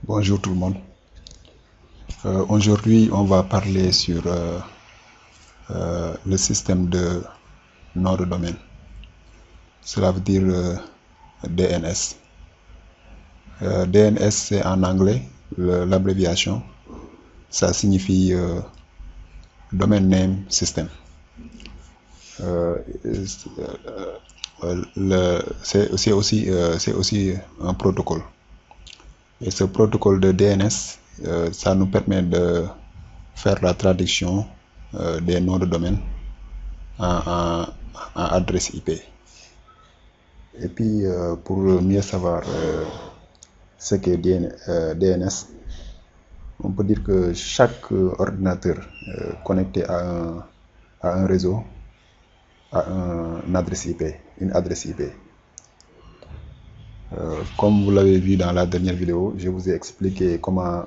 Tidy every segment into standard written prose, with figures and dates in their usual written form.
Bonjour tout le monde. Aujourd'hui, on va parler sur le système de nom de domaine. Cela veut dire DNS. DNS, c'est en anglais, l'abréviation. Ça signifie Domain Name System. C'est aussi un protocole. Et ce protocole de DNS, ça nous permet de faire la traduction des noms de domaine en adresse IP. Et puis, pour mieux savoir ce qu'est DNS, on peut dire que chaque ordinateur connecté à un réseau a une adresse IP. Comme vous l'avez vu dans la dernière vidéo, je vous ai expliqué comment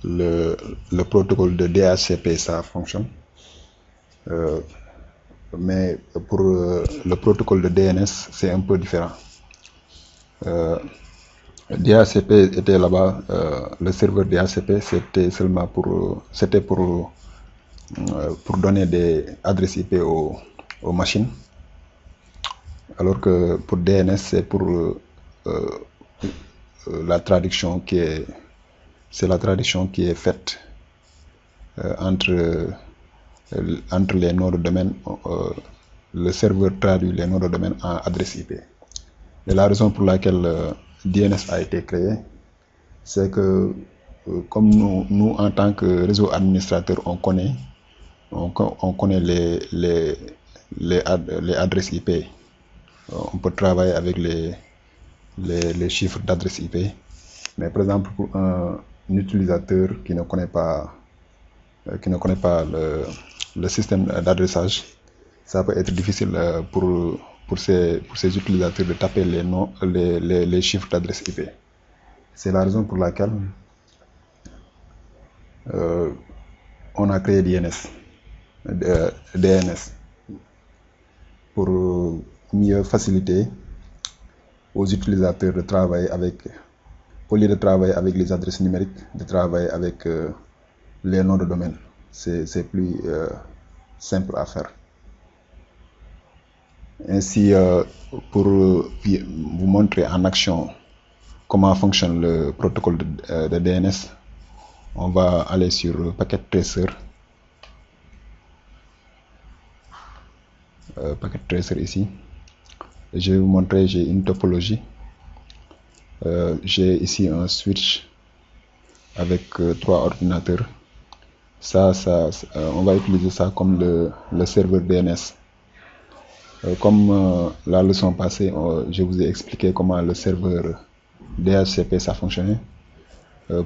le protocole de DHCP ça fonctionne. Mais pour le protocole de DNS, c'est un peu différent. DHCP était là-bas, le serveur DHCP c'était seulement pour donner des adresses IP aux machines, alors que pour DNS c'est pour la traduction qui est faite entre les noms de domaine. Le serveur traduit les noms de domaine en adresse IP. Et la raison pour laquelle DNS a été créé, c'est que comme nous en tant que réseau administrateur, on connaît les adresses IP. On peut travailler avec les chiffres d'adresse IP. Mais par exemple, pour un utilisateur qui ne connaît pas le système d'adressage, ça peut être difficile pour ces utilisateurs de taper les chiffres d'adresse IP. C'est la raison pour laquelle on a créé DNS pour mieux faciliter aux utilisateurs de travailler au lieu de travailler avec les adresses numériques, de travailler avec les noms de domaine. C'est plus simple à faire. Ainsi, pour vous montrer en action comment fonctionne le protocole de DNS, on va aller sur Packet Tracer. Packet Tracer ici. Je vais vous montrer, j'ai une topologie. J'ai ici un switch avec 3 ordinateurs. On va utiliser ça comme le serveur DNS. Comme la leçon passée, je vous ai expliqué comment le serveur DHCP ça fonctionnait.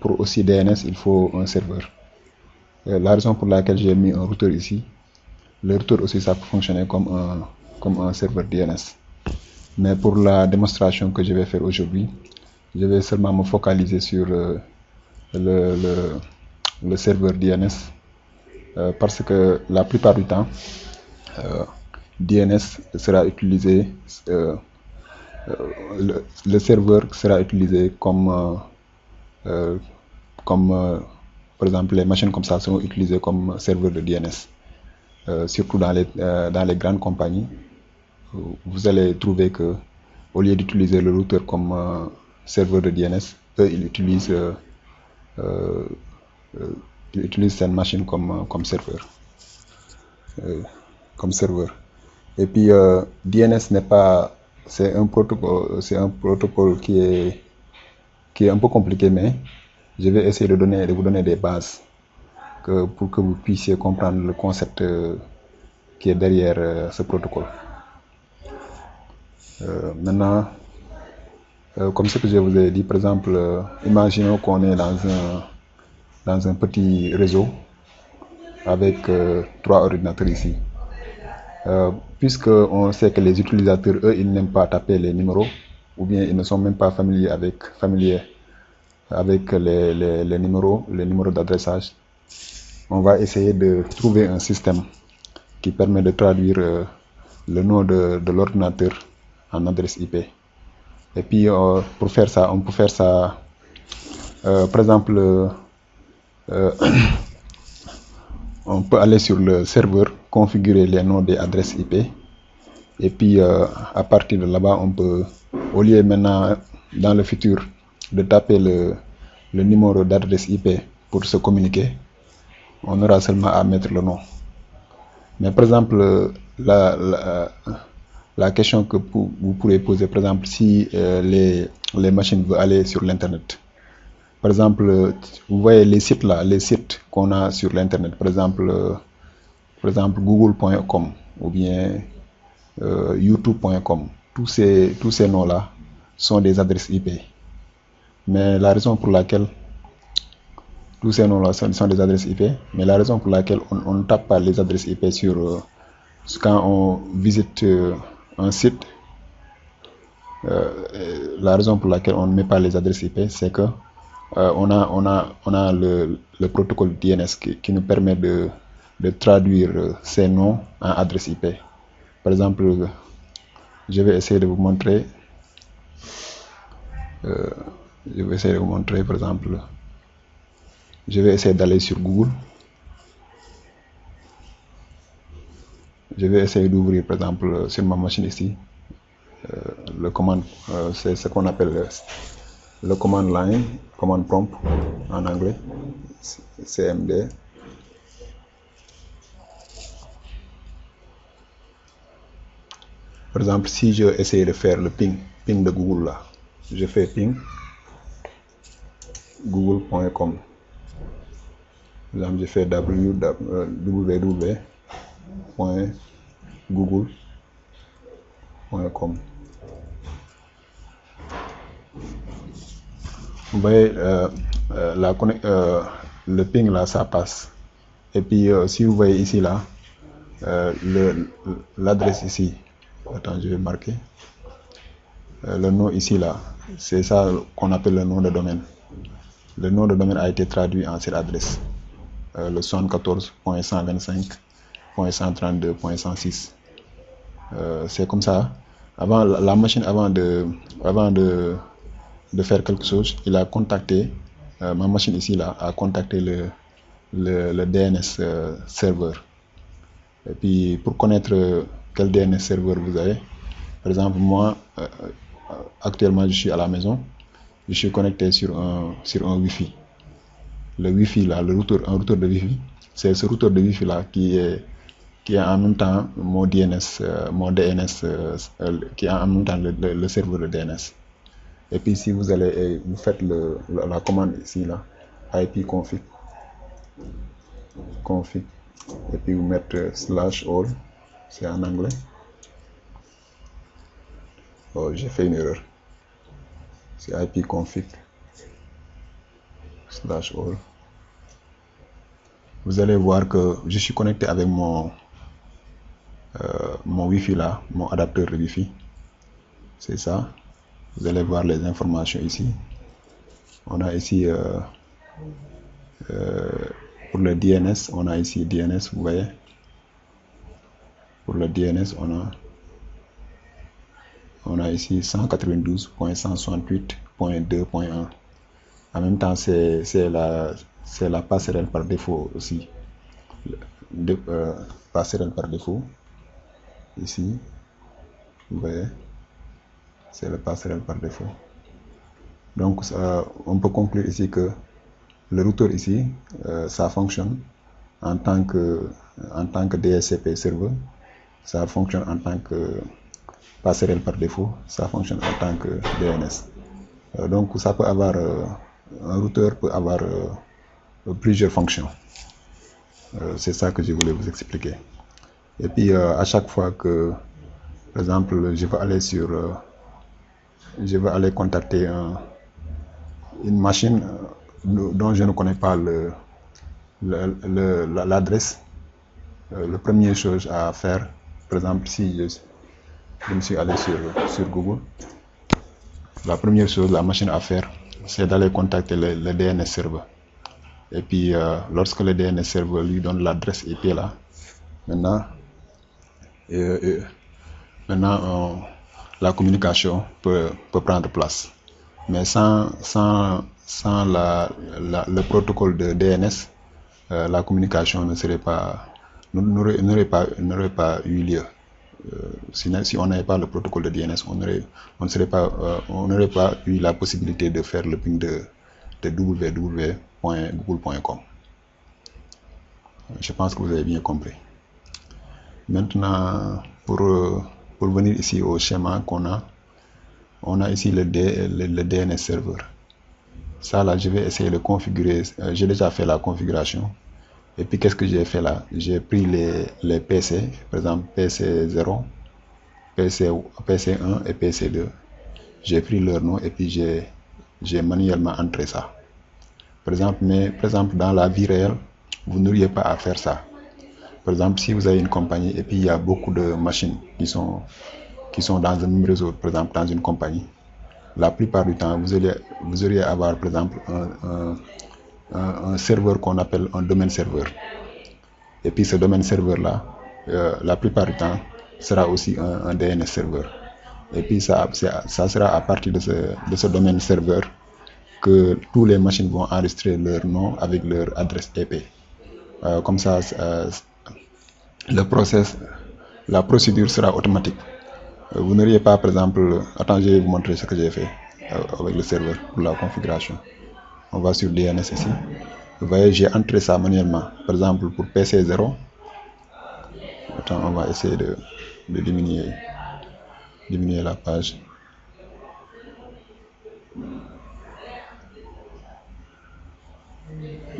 Pour aussi DNS, il faut un serveur. La raison pour laquelle j'ai mis un routeur ici, le routeur aussi ça peut fonctionner comme un serveur DNS. Mais pour la démonstration que je vais faire aujourd'hui, je vais seulement me focaliser sur le serveur DNS, parce que la plupart du temps, DNS sera utilisé, le serveur sera utilisé comme par exemple les machines comme ça sont utilisées comme serveur de DNS. Surtout dans les grandes compagnies, vous allez trouver que au lieu d'utiliser le routeur comme serveur de DNS, eux ils utilisent cette machine comme serveur. Et puis DNS n'est pas, c'est un protocole qui est un peu compliqué, mais je vais essayer de vous donner des bases pour que vous puissiez comprendre le concept qui est derrière ce protocole. Maintenant, comme ce que je vous ai dit, par exemple, imaginons qu'on est dans un petit réseau avec 3 ordinateurs ici. Puisque on sait que les utilisateurs, eux, ils n'aiment pas taper les numéros, ou bien ils ne sont même pas familiers avec les numéros d'adressage, on va essayer de trouver un système qui permet de traduire le nom de l'ordinateur en adresse IP. Et puis pour faire ça, on peut faire ça Par exemple, on peut aller sur le serveur, configurer les noms des adresses IP, et puis à partir de là-bas, on peut, au lieu maintenant, dans le futur, de taper le numéro d'adresse IP pour se communiquer, on aura seulement à mettre le nom. Mais par exemple, la question que vous pourrez poser, par exemple, si les machines veulent aller sur l'Internet. Par exemple, vous voyez les sites là, les sites qu'on a sur l'Internet, par exemple google.com ou bien youtube.com. Tous ces noms-là sont des adresses IP. Mais la raison pour laquelle tous ces noms-là sont des adresses IP, mais la raison pour laquelle on ne tape pas les adresses IP sur quand on visite un site, la raison pour laquelle on ne met pas les adresses IP, c'est que on a le protocole DNS qui nous permet de traduire ces noms en adresse IP. Par exemple, je vais essayer de vous montrer. Par exemple, je vais essayer d'aller sur Google. Je vais essayer d'ouvrir, par exemple, sur ma machine ici, le commande, c'est ce qu'on appelle le command line, command prompt en anglais, CMD. Par exemple, si je essaie de faire le ping de Google là, je fais ping google.com. Par exemple, je fais www.google.com. Vous voyez, le ping là, ça passe. Et puis, si vous voyez ici là, l'adresse ici, attends, je vais marquer. Le nom ici là, c'est ça qu'on appelle le nom de domaine. Le nom de domaine a été traduit en cette adresse, le 74.125.132.106. C'est comme ça. Avant la machine, avant de faire quelque chose, il a contacté ma machine ici là a contacté le DNS serveur. Et puis pour connaître quel DNS serveur vous avez, par exemple moi actuellement je suis à la maison, je suis connecté sur un Wi-Fi. Le Wi-Fi là, un routeur de Wi-Fi, c'est ce routeur de Wi-Fi là qui est en même temps mon DNS, qui est en même temps le serveur de DNS. Et puis si vous allez et vous faites la commande ici là, ipconfig, et puis vous mettez /all, c'est en anglais. Oh, j'ai fait une erreur. C'est ipconfig /all. Vous allez voir que je suis connecté avec mon Wi-Fi là, mon adapteur de Wi-Fi. C'est ça. Vous allez voir les informations ici. On a ici pour le DNS, on a ici DNS, vous voyez. Pour le DNS, on a ici 192.168.2.1. En même temps, c'est la passerelle par défaut aussi. Passerelle par défaut. Ici, vous voyez, c'est la passerelle par défaut. Donc, on peut conclure ici que le routeur ici, ça fonctionne en tant que DHCP serveur, ça fonctionne en tant que passerelle par défaut, ça fonctionne en tant que DNS. Donc, ça peut avoir un routeur peut avoir plusieurs fonctions. C'est ça que je voulais vous expliquer. Et puis à chaque fois que, par exemple, je vais aller contacter une machine dont je ne connais pas l'adresse, la première chose à faire, par exemple, si je me suis allé sur Google, la première chose, la machine à faire, c'est d'aller contacter le DNS serveur. Et puis, lorsque le DNS serveur lui donne l'adresse IP là, maintenant, la communication peut prendre place. Mais sans sans le protocole de DNS, la communication ne serait pas, n'aurait pas eu lieu. Si on n'avait pas le protocole de DNS, on n'aurait pas eu la possibilité de faire le ping de www.google.com. Je pense que vous avez bien compris. Maintenant, pour venir ici au schéma qu'on a, on a ici le DNS serveur. Ça là, je vais essayer de configurer. J'ai déjà fait la configuration. Et puis qu'est-ce que j'ai fait là? J'ai pris les PC, par exemple PC0, PC1 et PC2. J'ai pris leur nom et puis j'ai manuellement entré ça. Par exemple, dans la vie réelle, vous n'auriez pas à faire ça. Par exemple, si vous avez une compagnie et puis il y a beaucoup de machines qui sont dans un même réseau, par exemple dans une compagnie, la plupart du temps, vous auriez à avoir, par exemple, un serveur qu'on appelle un domaine serveur. Et puis ce domaine serveur-là, la plupart du temps, sera aussi un DNS serveur. Et puis ça sera à partir de ce domaine serveur que toutes les machines vont enregistrer leur nom avec leur adresse IP. Comme ça, la procédure sera automatique. Vous n'auriez pas, par exemple, attends, je vais vous montrer ce que j'ai fait avec le serveur pour la configuration. On va sur DNS ici. Vous voyez, j'ai entré ça manuellement. Par exemple, pour PC0, attends, on va essayer de diminuer la page.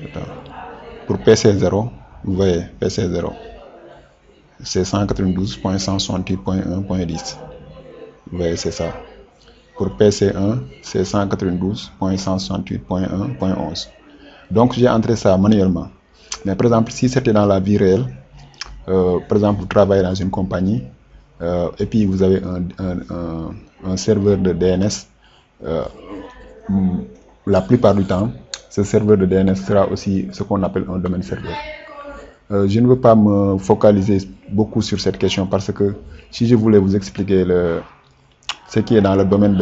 Attends. Pour PC0, vous voyez, PC0, c'est 192.168.1.10. Vous voyez, c'est ça. Pour PC1, c'est 192.168.1.11. Donc, j'ai entré ça manuellement. Mais par exemple, si c'était dans la vie réelle, par exemple, vous travaillez dans une compagnie et puis vous avez un serveur de DNS, la plupart du temps, ce serveur de DNS sera aussi ce qu'on appelle un domaine serveur. Je ne veux pas me focaliser beaucoup sur cette question parce que si je voulais vous expliquer ce qui est dans le domaine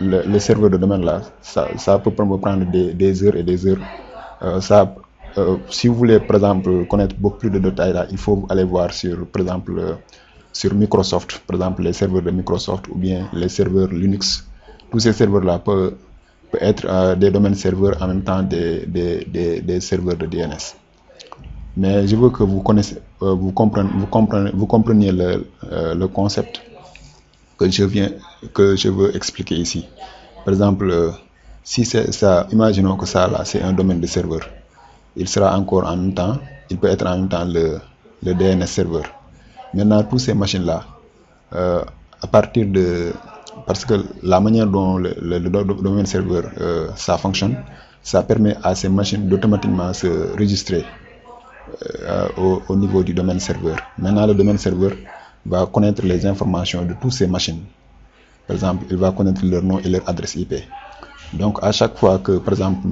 le serveur de domaine là, ça peut me prendre des heures et des heures. Si vous voulez par exemple connaître beaucoup plus de détails là, il faut aller voir par exemple sur Microsoft, par exemple les serveurs de Microsoft ou bien les serveurs Linux. Tous ces serveurs là peuvent être des domaines serveurs en même temps des serveurs de DNS. Mais je veux que vous compreniez le concept que je veux expliquer ici. Par exemple, si c'est ça, imaginons que ça là, c'est un domaine de serveur. Il sera encore en même temps, il peut être en même temps le DNS serveur. Maintenant, toutes ces machines-là, à partir parce que la manière dont le domaine serveur ça fonctionne, ça permet à ces machines d'automatiquement se registrer au niveau du domaine serveur. Maintenant, le domaine serveur va connaître les informations de toutes ces machines. Par exemple, il va connaître leur nom et leur adresse IP. Donc, à chaque fois que, par exemple,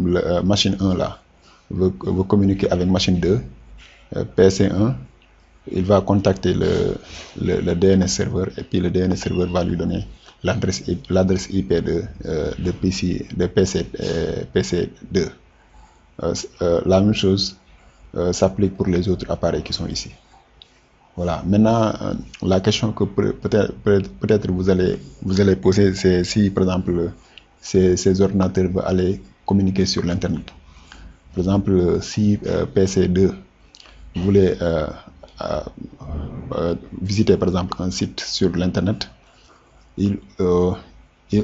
machine 1 là veut communiquer avec machine 2, PC1, il va contacter le DNS serveur et puis le DNS serveur va lui donner l'adresse IP de PC2. La même chose s'applique pour les autres appareils qui sont ici. Voilà. Maintenant, la question que peut-être vous allez poser, c'est si par exemple ces ordinateurs veulent aller communiquer sur l'internet. Par exemple, si PC2 voulait visiter par exemple un site sur l'internet, il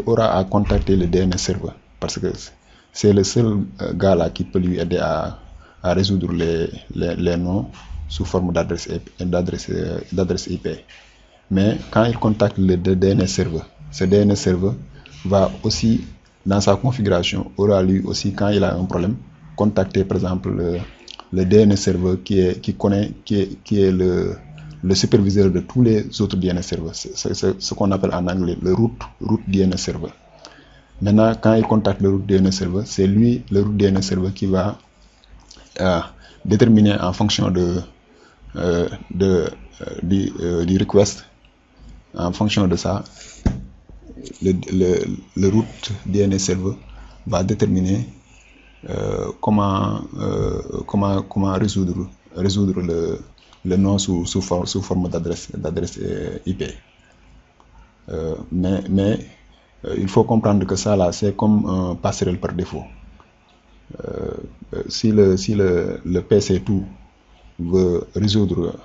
aura à contacter le DNS serveur parce que c'est le seul gars là qui peut lui aider à résoudre les noms sous forme d'adresse IP. Mais quand il contacte le DNS serveur, ce DNS serveur va aussi, dans sa configuration, aura lui aussi, quand il a un problème, contacter par exemple le DNS serveur qui est le superviseur de tous les autres DNS serveurs. C'est ce qu'on appelle en anglais le root DNS serveur. Maintenant, quand il contacte le root DNS serveur, c'est lui, le root DNS serveur, qui va déterminer en fonction du request, en fonction de ça, le root DNS serveur va déterminer comment résoudre le nom sous forme d'adresse IP. Mais il faut comprendre que ça là, c'est comme un passerelle par défaut. Si le PC2 veut résoudre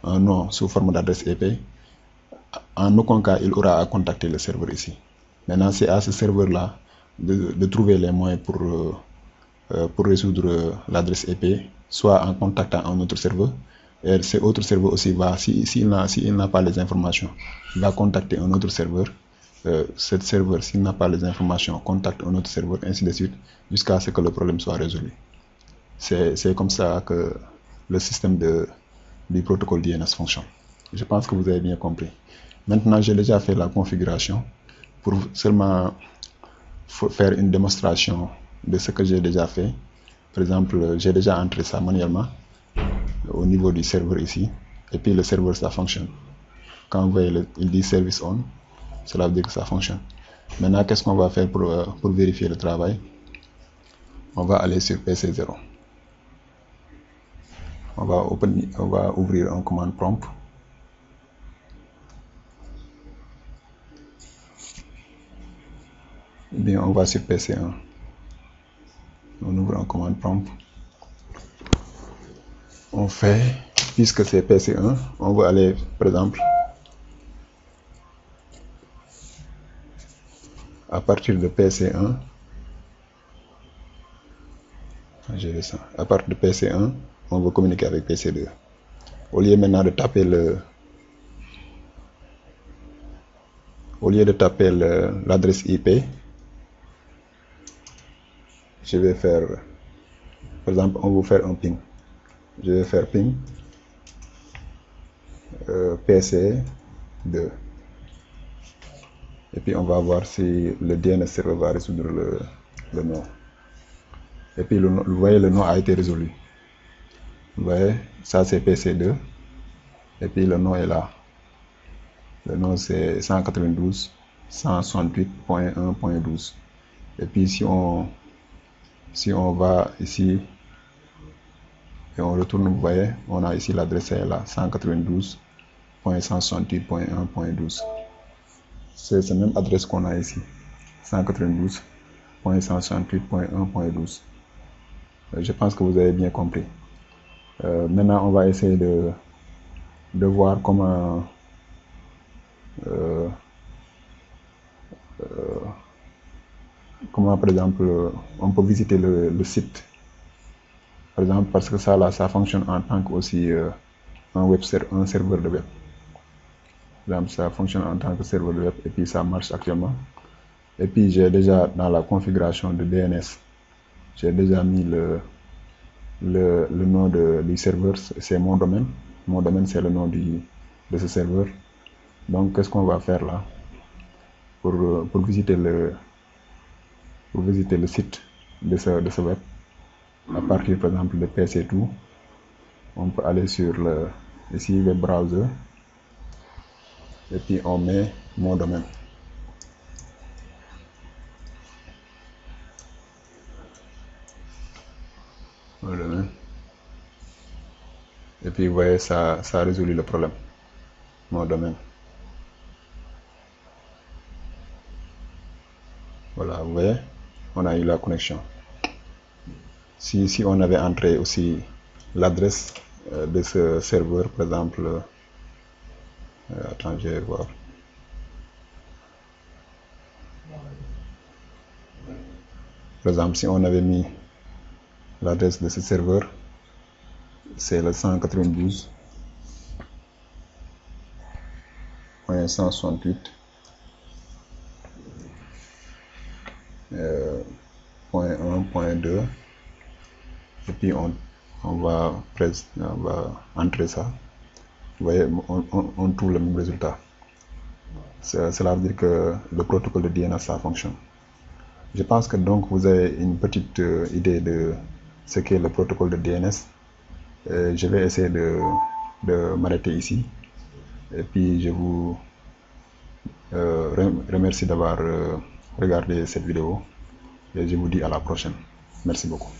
un nom sous forme d'adresse IP, en aucun cas il aura à contacter le serveur ici. Maintenant, c'est à ce serveur-là de trouver les moyens pour résoudre l'adresse IP, soit en contactant un autre serveur, et cet autre serveur aussi va, s'il n'a pas les informations, il va contacter un autre serveur. Cet serveur, s'il n'a pas les informations, contacte un autre serveur, ainsi de suite, jusqu'à ce que le problème soit résolu. C'est comme ça que le système du protocole DNS fonctionne. Je pense que vous avez bien compris. Maintenant, j'ai déjà fait la configuration pour seulement faire une démonstration de ce que j'ai déjà fait. Par exemple, j'ai déjà entré ça manuellement au niveau du serveur ici, et puis le serveur, ça fonctionne. Quand vous voyez, il dit service on, cela veut dire que ça fonctionne. Maintenant, qu'est-ce qu'on va faire pour vérifier le travail? On va aller sur PC0. On va ouvrir un commande prompt. Et bien, on va sur PC1. On ouvre un commande prompt. On fait, puisque c'est PC1, on va aller, par exemple, à partir de PC1. À partir de PC1, on va communiquer avec PC2. Au lieu maintenant de taper l'adresse IP, je vais faire, par exemple, on va faire un ping. Je vais faire ping PC2. Et puis on va voir si le DNS serveur va résoudre le nom. Et puis vous voyez, le nom a été résolu. Vous voyez, ça c'est PC2. Et puis le nom est là. Le nom c'est 192.168.1.12. Et puis si on va ici et on retourne, vous voyez, on a ici l'adresse est là, 192.168.1.12. C'est cette même adresse qu'on a ici, 192.168.1.12. Je pense que vous avez bien compris. Maintenant, on va essayer de voir comment par exemple, on peut visiter le site. Par exemple, parce que ça là, ça fonctionne en tant que aussi un serveur de web. Par exemple, ça fonctionne en tant que serveur de web et puis ça marche actuellement. Et puis j'ai déjà dans la configuration de DNS, j'ai déjà mis le nom du serveur, c'est mon domaine. Mon domaine, c'est le nom de ce serveur. Donc, qu'est-ce qu'on va faire là pour visiter le site de ce web? À partir, par exemple, de PC2, on peut aller sur ici, le browser, et puis on met mon domaine. Mon domaine. Et puis, vous voyez, ça a résolu le problème. Mon domaine. Voilà, vous voyez, on a eu la connexion. Si on avait entré aussi l'adresse de ce serveur, par exemple, attends, je vais voir. Par exemple, si on avait mis l'adresse de ce serveur, c'est le 192.168.1.2, et puis on va entrer ça. Vous voyez, on trouve le même résultat. Cela veut dire que le protocole de DNS, ça fonctionne. Je pense que donc vous avez une petite idée de ce qu'est le protocole de DNS. Je vais essayer de m'arrêter ici. Et puis je vous remercie d'avoir regardé cette vidéo. Et je vous dis à la prochaine. Merci beaucoup.